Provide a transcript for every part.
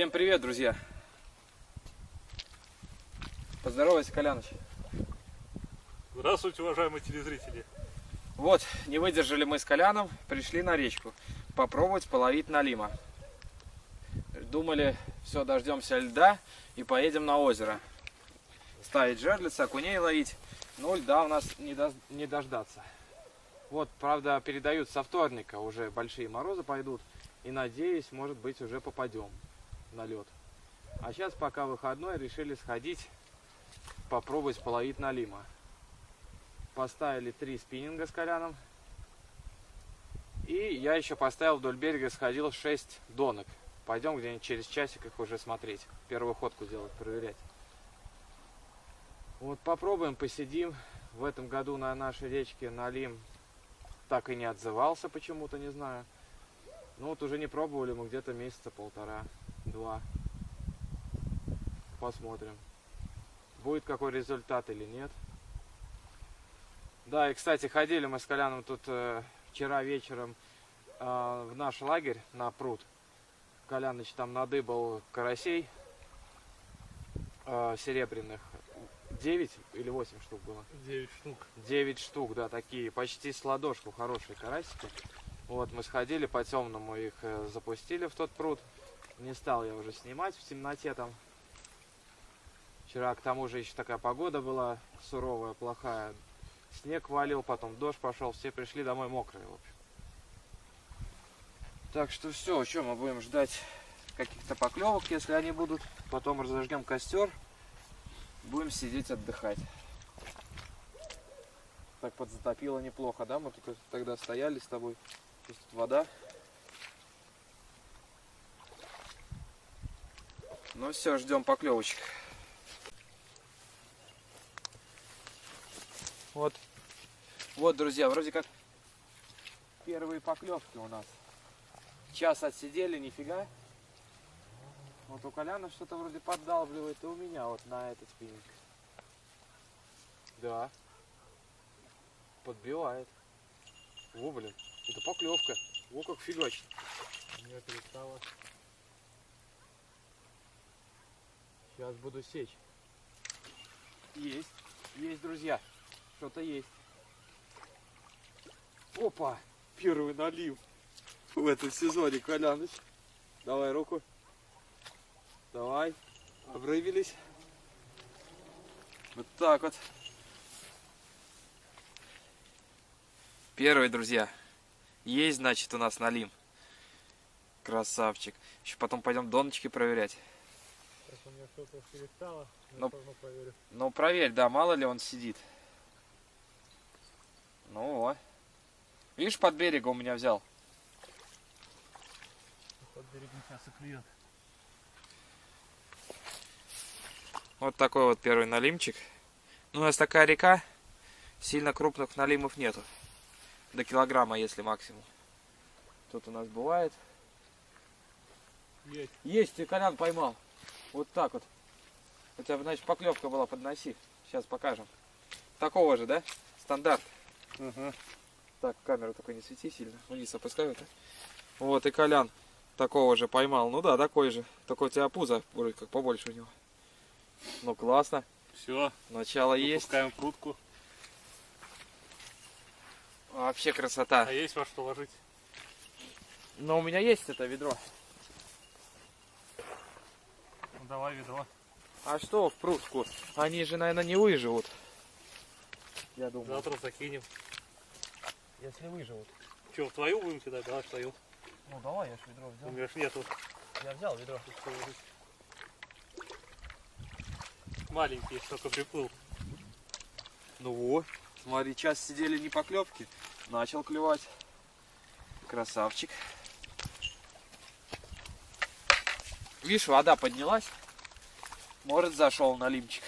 Всем привет, друзья! Поздоровайся, Коляныч. Здравствуйте, уважаемые телезрители. Вот, не выдержали мы с Коляном, пришли на речку попробовать половить налима. Думали, все, дождемся льда и поедем на озеро. Ставить жерлицы, окуней ловить. Но льда у нас не дождаться. Вот, правда, передают со вторника, уже большие морозы пойдут. И надеюсь, может быть, уже попадем на лед. А сейчас, пока выходной, решили сходить, попробовать половить налима. Поставили 3 спиннинга с Коляном. И я еще поставил вдоль берега, сходил 6 донок. Пойдем где-нибудь через часик их уже смотреть. Первую ходку делать, проверять. Вот попробуем, посидим. В этом году на нашей речке налим так и не отзывался почему-то, не знаю. Ну вот уже не пробовали мы где-то месяца полтора-два. Посмотрим, будет какой результат или нет. Да, и кстати, ходили мы с Коляном тут вчера вечером в наш лагерь на пруд. Коляныч там надыбал карасей серебряных. 9 или 8 штук было? 9 штук. 9 штук, да, такие, почти с ладошку, хорошие карасики. Вот, мы сходили, по-темному их запустили в тот пруд. Не стал я уже снимать в темноте там. Вчера, к тому же, еще такая погода была суровая, плохая. Снег валил, потом дождь пошел, все пришли домой мокрые, в общем. Так что все, что мы будем ждать каких-то поклевок, если они будут. Потом разожгем костер, будем сидеть отдыхать. Так подзатопило неплохо, да? Мы тут тогда стояли с тобой. Здесь тут вода. Ну все, ждем поклевочек. Вот, друзья, вроде как первые поклевки у нас. Час отсидели, нифига. Вот у Коляна что-то вроде поддалбливает, и у меня вот на этот спиннинг. Да. Подбивает. О, блин, это поклевка. О, как фигачит. Не перестала. Сейчас буду сечь. Есть, друзья. Что-то есть. Опа! Первый налив в этом сезоне, Коляныч. Давай руку. Давай. Обрывились. Вот так вот. Первый, друзья. Есть, значит, у нас налим. Красавчик. Еще потом пойдем доночки проверять. Сейчас у меня что-то перестало. Ну, проверь, да, мало ли он сидит. Ну, вот. Видишь, под берегом у меня взял. Под берегом сейчас и клюет. Вот такой вот первый налимчик. Ну, у нас такая река. Сильно крупных налимов нету. До килограмма, если максимум. Тут у нас бывает. Есть. Есть, и Колян поймал. Вот так вот. У тебя, значит, поклевка была, подноси. Сейчас покажем. Такого же, да? Стандарт. Угу. Так, камеру только не свети сильно. Вниз опускаю это. Вот, и Колян такого же поймал. Ну да, такой же. Только у тебя пузо вроде как побольше у него. Ну, классно. Все. Начало есть. Выпускаем крутку. Вообще красота. А есть во что ложить? Но у меня есть это ведро. Ну давай ведро. А что в прутку? Они же, наверное, не выживут. Я думаю. Завтра закинем. Если выживут. Че, в твою будем кидать? Давай в твою. Ну давай, я ж ведро У взял. меня ж нету. Я взял ведро. Маленький, только приплыл. Ну вот. Смотри, час сидели не поклевки. Начал клевать. Красавчик. Видишь, вода поднялась. Может, зашел налимчик.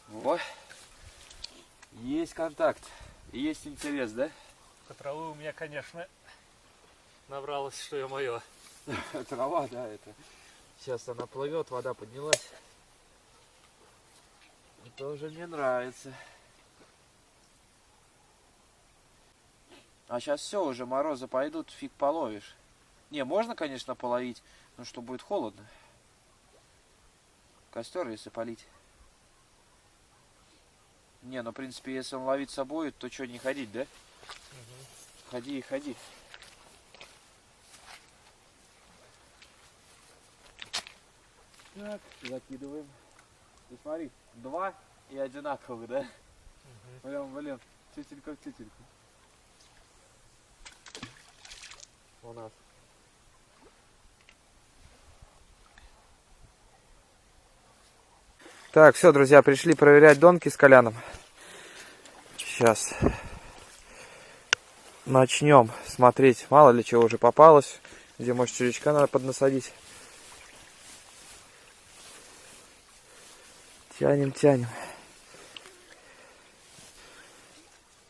Вот. Есть контакт. Есть интерес, да? Травы у меня, конечно, набралось, что я мое. Трава, да, это. Сейчас она плывет, вода поднялась. Это уже мне нравится. А сейчас все, уже морозы пойдут, фиг половишь. Не, можно, конечно, половить, но что будет холодно. Костер, если полить. Не, ну, в принципе, если он ловиться будет, то что, не ходить, да? Ходи и ходи. Так, закидываем. Ты смотри, 2 и одинаковых, да? Блин, тютелька в тютельку. У нас. Так, все, друзья, пришли проверять донки с Коляном. Сейчас начнем смотреть, мало ли чего уже попалось, где может червячка надо поднасадить. Тянем, тянем.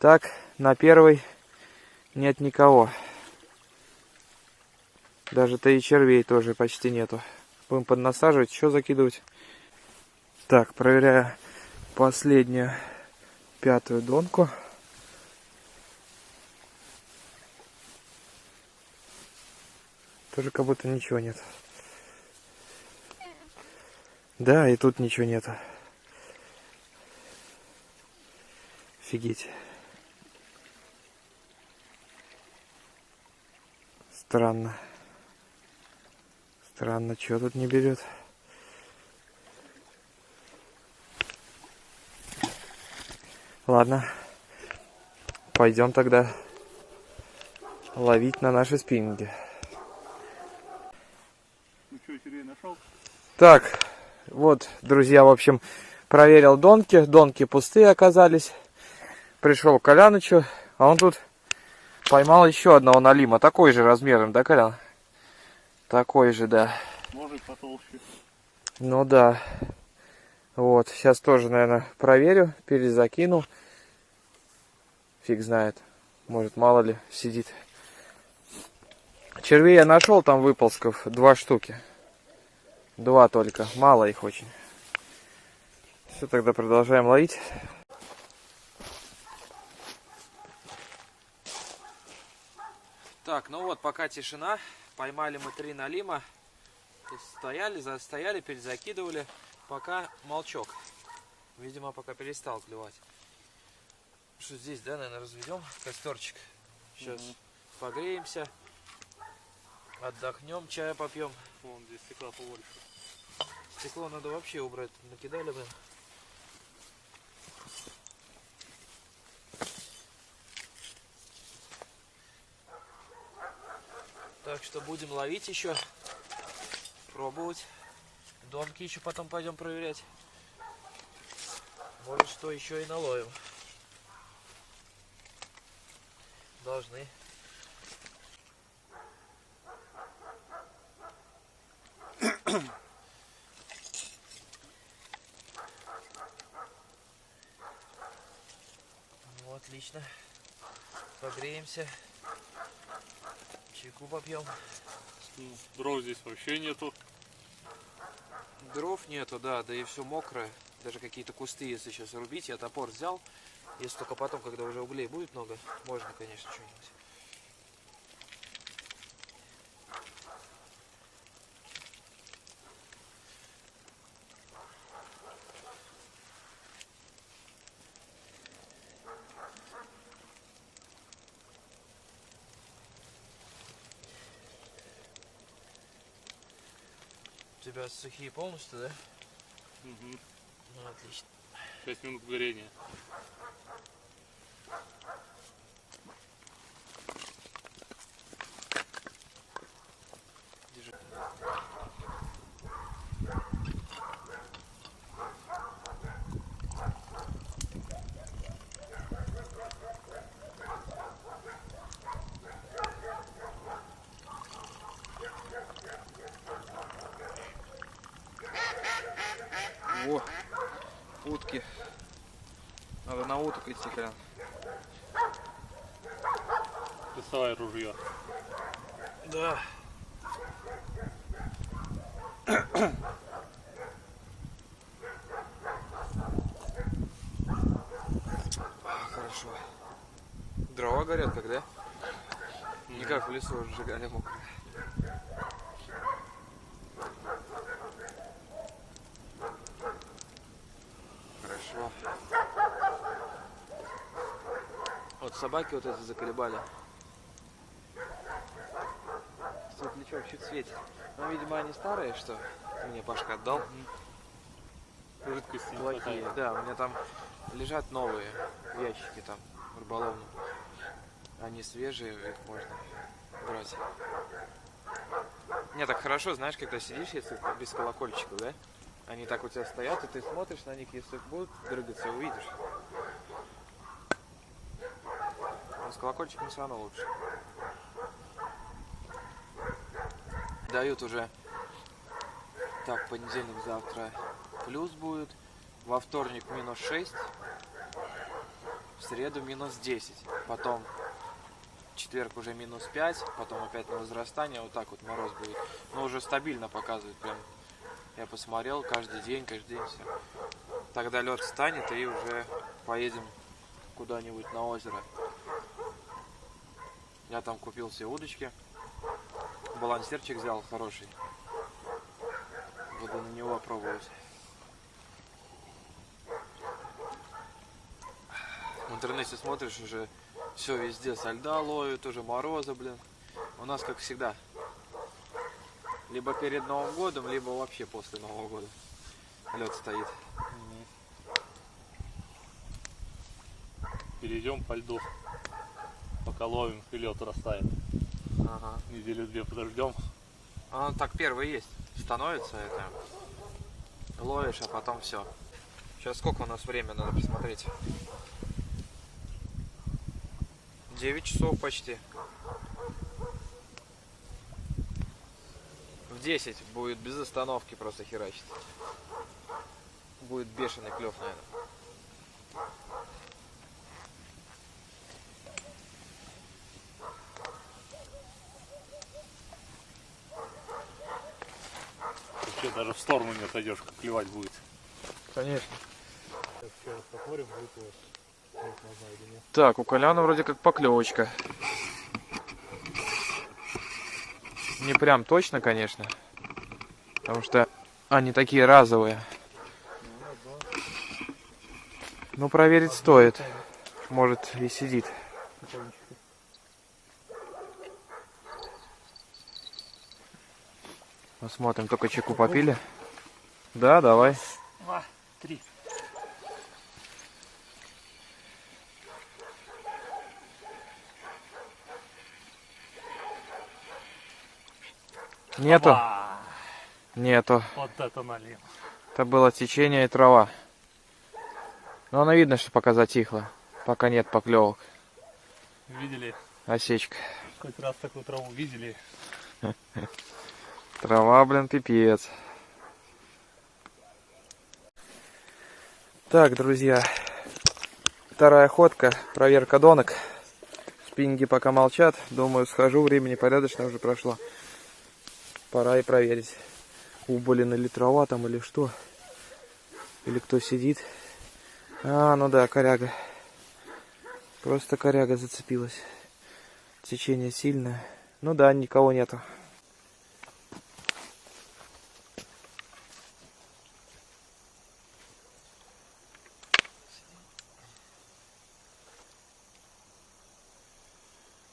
Так, на первой нет никого. Даже-то и червей тоже почти нету. Будем поднасаживать, еще закидывать. Так, проверяю последнюю, 5-ю донку. Тоже как будто ничего нет. Да, и тут ничего нету. Офигеть. Странно. Странно, что тут не берет. Ладно. Пойдем тогда ловить на наши спиннинги. Ну что, червей нашел? Так, вот, друзья, в общем, проверил донки. Донки пустые оказались. Пришел к Колянычу, а он тут поймал еще одного налима. Такой же размером, да, Колян? Такой же, да. Может потолще. Ну да. Вот, сейчас тоже, наверное, проверю, перезакину. Фиг знает. Может, мало ли, сидит. Червей я нашел, там выползков 2 штуки. 2 только. Мало их очень. Все, тогда продолжаем ловить. Так, ну вот, пока тишина. Поймали мы 3 налима. Стояли, застояли, перезакидывали. Пока молчок. Видимо, пока перестал клевать. Что здесь, да, наверное, разведем костерчик. Сейчас погреемся. Отдохнем, чая попьем. Вон здесь стекла побольше. Стекло надо вообще убрать. Накидали, блин. Так что будем ловить еще. Пробовать. Донки еще потом пойдем проверять. Может, что еще и наловим. Должны. Ну, отлично. Погреемся. Чайку попьем. Ну, дров здесь вообще нету. Дров нету, да, да и все мокрое. Даже какие-то кусты, если сейчас рубить, я топор взял. Если только потом, когда уже углей будет много, можно, конечно, что-нибудь. У тебя сухие полностью, да? Угу. Ну, отлично. 6 минут горения. Держи. Во, утки. Надо на уток идти, Колян. Доставай ружье. Да. Хорошо. Дрова горят как, да? Не как в лесу сжигали мокрые. собаки вот эти заколебали. Светлячок чуть светит. Ну, видимо, они старые, что мне Пашка отдал. Жидкости не Плохие, хватает. да, у меня там лежат новые в ящике там, рыболовные. Они свежие, их можно брать. Мне так хорошо, знаешь, когда сидишь, если без колокольчиков, да? Они так у тебя стоят, и ты смотришь на них, если будут дрыгаться, увидишь. Но с колокольчиком все равно лучше. Дают уже. Так, понедельник завтра плюс будет. Во вторник -6. В среду -10. Потом в четверг уже -5. Потом опять на возрастание. Вот так вот мороз будет. Но уже стабильно показывает. Прям я посмотрел каждый день все. Тогда лед встанет и уже поедем куда-нибудь на озеро. Я там купил все удочки. Балансирчик взял хороший. Буду на него пробовать. В интернете смотришь, уже все везде со льда ловят, уже морозы, блин. У нас как всегда. Либо перед Новым годом, либо вообще после Нового года. Лед стоит. Перейдем по льду. Пока ловим, и лед растает. Ага. Неделю-две подождем. А он так первый есть. Становится это. Ловишь, а потом все. Сейчас сколько у нас время, надо посмотреть. 9 часов почти. В 10 будет без остановки просто херачить. Будет бешеный клев, наверное. Вообще даже в сторону не отойдешь, как клевать будет. Конечно. Сейчас еще раз посмотрим, будет его. Так, у Коляна вроде как поклевочка. Не прям точно, конечно. Потому что они такие разовые. Но проверить стоит. Может и сидит. Посмотрим, только чеку попили. Да, давай. 2, 3. Нету? Опа! Нету. Вот это налим. Это было течение и трава. Но оно видно, что пока затихло. Пока нет поклевок. Видели? Осечка. Хоть раз такую траву видели. Трава, блин, пипец. Так, друзья. Вторая ходка. Проверка донок. Спиннинги пока молчат. Думаю, схожу. Времени порядочно уже прошло. Пора и проверить. Убылена ли трава там или что. Или кто сидит. А, ну да, коряга. Просто коряга зацепилась. Течение сильное. Ну да, никого нету.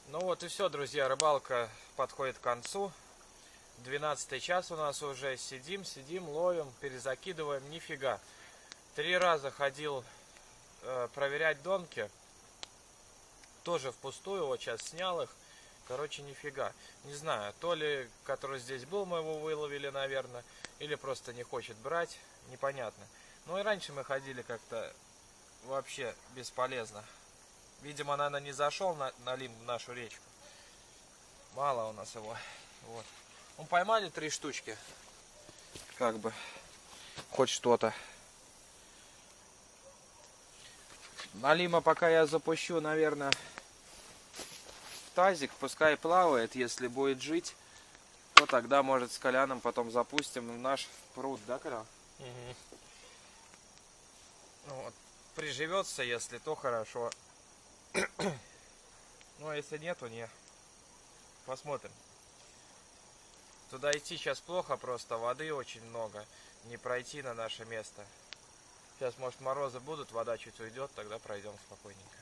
Ну вот и все, друзья, рыбалка подходит к концу. 12 час у нас уже. Сидим, ловим, перезакидываем. Нифига. 3 раза ходил проверять донки. Тоже впустую. Вот сейчас снял их. Короче, нифига. Не знаю, то ли, который здесь был, мы его выловили, наверное. Или просто не хочет брать. Непонятно. Ну и раньше мы ходили как-то вообще бесполезно. Видимо, наверное, не зашел на лим в нашу речку. Мало у нас его. Вот. Ну, поймали 3 штучки. Как бы. Хоть что-то. Налима пока я запущу, наверное, в тазик. Пускай плавает. Если будет жить, то тогда, может, с Коляном потом запустим в наш пруд. Да, Колян? Угу. Ну, вот. Приживется, если, то хорошо. Ну, а если нету, не. Посмотрим. Туда идти сейчас плохо, просто воды очень много. Не пройти на наше место. Сейчас, может, морозы будут, вода чуть уйдет, тогда пройдем спокойненько.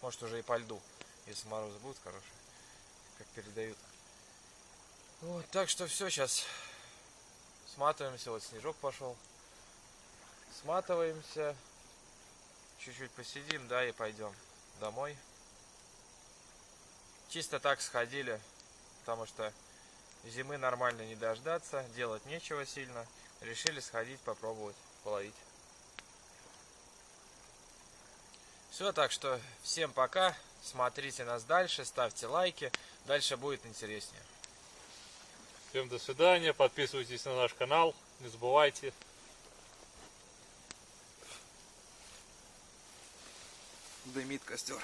Может уже и по льду, если морозы будут хорошие, как передают. Вот, так что все, сейчас сматываемся, вот снежок пошел. Сматываемся, чуть-чуть посидим, да, и пойдем домой. Чисто так сходили, потому что зимы нормально не дождаться, делать нечего сильно. Решили сходить, попробовать, половить. Все, так что всем пока, смотрите нас дальше, ставьте лайки, дальше будет интереснее. Всем до свидания, подписывайтесь на наш канал, не забывайте. Дымит костер.